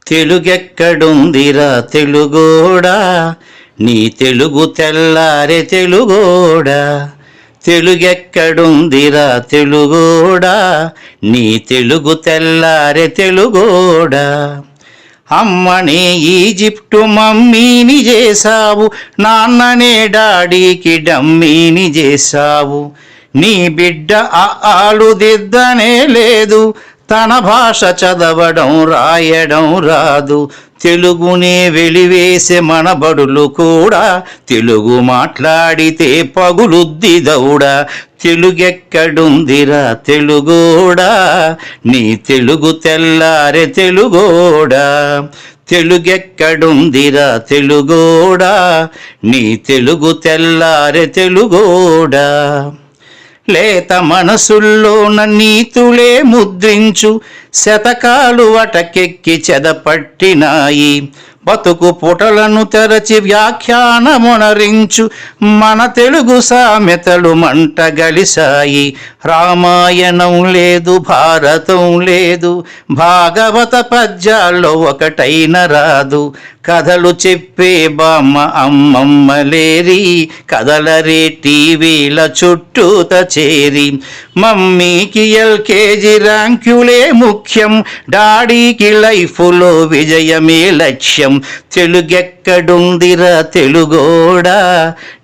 తెలుగెక్కడుందిరా తెలుగోడా, నీ తెలుగు తెల్లారె తెలుగోడా. తెలుగెక్కడుందిరా తెలుగోడా, నీ తెలుగు తెల్లారె తెలుగోడా. అమ్మనే ఈజిప్టు మమ్మీని చేశావు, నాన్ననే డాడీకి డమ్మీని చేశావు. నీ బిడ్డ ఆలు దిద్దనే లేదు, తన భాష చదవడం రాయడం రాదు. తెలుగునే వెలివేసే మన బడులు కూడా తెలుగు మాట్లాడితే పగులుద్ది దౌడా. తెలుగెక్కడుందిరా తెలుగోడా, నీ తెలుగు తెల్లారె తెలుగోడా. తెలుగెక్కడుందిరా తెలుగోడా, నీ తెలుగు తెల్లారె తెలుగోడా. లేత మనసుల్లోన నీతులే ముద్రించు, శతకాలు అటకెక్కి చెదపట్టినాయి. బతుకు పుటలను తెరచి వ్యాఖ్యానమునరించు, మన తెలుగు సామెతలు మంట గలిసాయి. రామాయణం లేదు, భారతం లేదు, భాగవత పద్యాల్లో ఒకటైన రాదు. కథలు చెప్పే బామ్మ అమ్మమ్మ లేరి, కథలరే టీవీల చుట్టూత చేరి. మమ్మీకి ఎల్కేజీ ర్యాంకులే ముఖ్యం, డాడీకి లైఫ్లో విజయమే లక్ష్యం. తెలుగెక్కడుందిరా తెలుగోడా,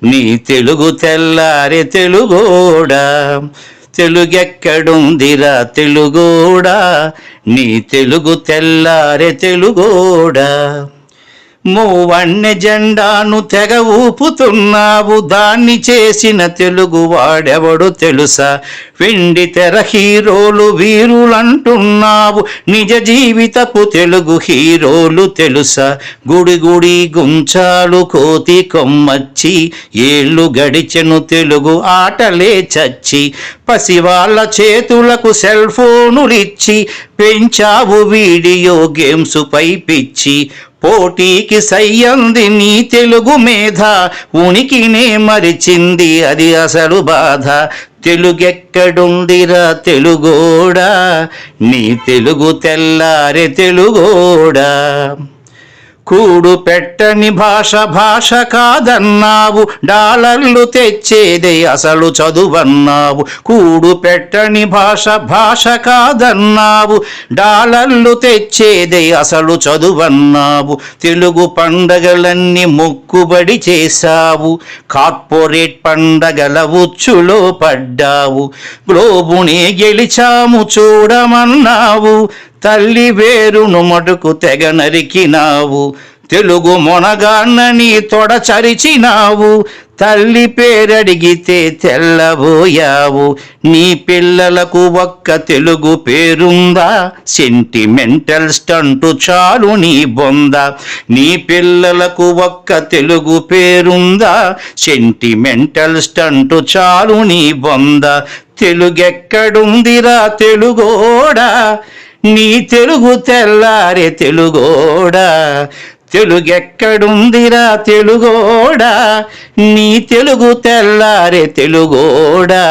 నీ తెలుగు తెల్లారె తెలుగోడా. తెలుగెక్కడుందిరా తెలుగోడా, నీ తెలుగు తెల్లారె తెలుగోడా. మూవన్నె జెండాను తెగ ఊపుతున్నావు, దాన్ని చేసిన తెలుగు వాడెవడు తెలుసా. వెండి తెర హీరోలు వీరులంటున్నావు, నిజ జీవితపు తెలుగు హీరోలు తెలుసా. గుడి గుడి గుంచాలు కోతి కొమ్మచ్చి, ఏళ్ళు గడిచెను తెలుగు ఆటలే చచ్చి. పసివాళ్ళ చేతులకు సెల్ ఫోనులిచ్చి, పెంచావు వీడియో గేమ్స్ పై పిచ్చి. పోటీకి సయ్యంది నీ తెలుగు మేధ, ఉనికినే మరిచింది అది అసలు బాధ. తెలుగెక్కడుందిరా తెలుగోడా, నీ తెలుగు తెల్లారె తెలుగోడా. కూడు పెట్టని భాష భాష కాదన్నావు, డాలర్లు తెచ్చేదే అసలు చదువన్నావు. కూడు పెట్టని భాష భాష కాదన్నావు, డాలర్లు తెచ్చేదే అసలు చదువన్నావు. తెలుగు పండగలన్నీ మొక్కుబడి చేశావు, కార్పొరేట్ పండగల ఉచ్చులో పడ్డావు. గ్లోబునే గెలిచాము చూడమన్నావు, తల్లి వేరును మటుకు తెగ నరికినావు. తెలుగు మొనగాన్నని తొడచరిచినావు, తల్లి పేరడిగితే తెల్లబోయావు. నీ పిల్లలకు ఒక్క తెలుగు పేరుందా, సెంటిమెంటల్ స్టంటు చాలు నీ బొంద. నీ పిల్లలకు ఒక్క తెలుగు పేరుందా, సెంటిమెంటల్ స్టంటు చాలు నీ బొంద. తెలుగెక్కడుందిరా తెలుగోడా, నీ తెలుగు తెల్లారె తెలుగోడా. తెలుగెక్కడుందిరా తెలుగోడా, నీ తెలుగు తెల్లారె తెలుగోడా.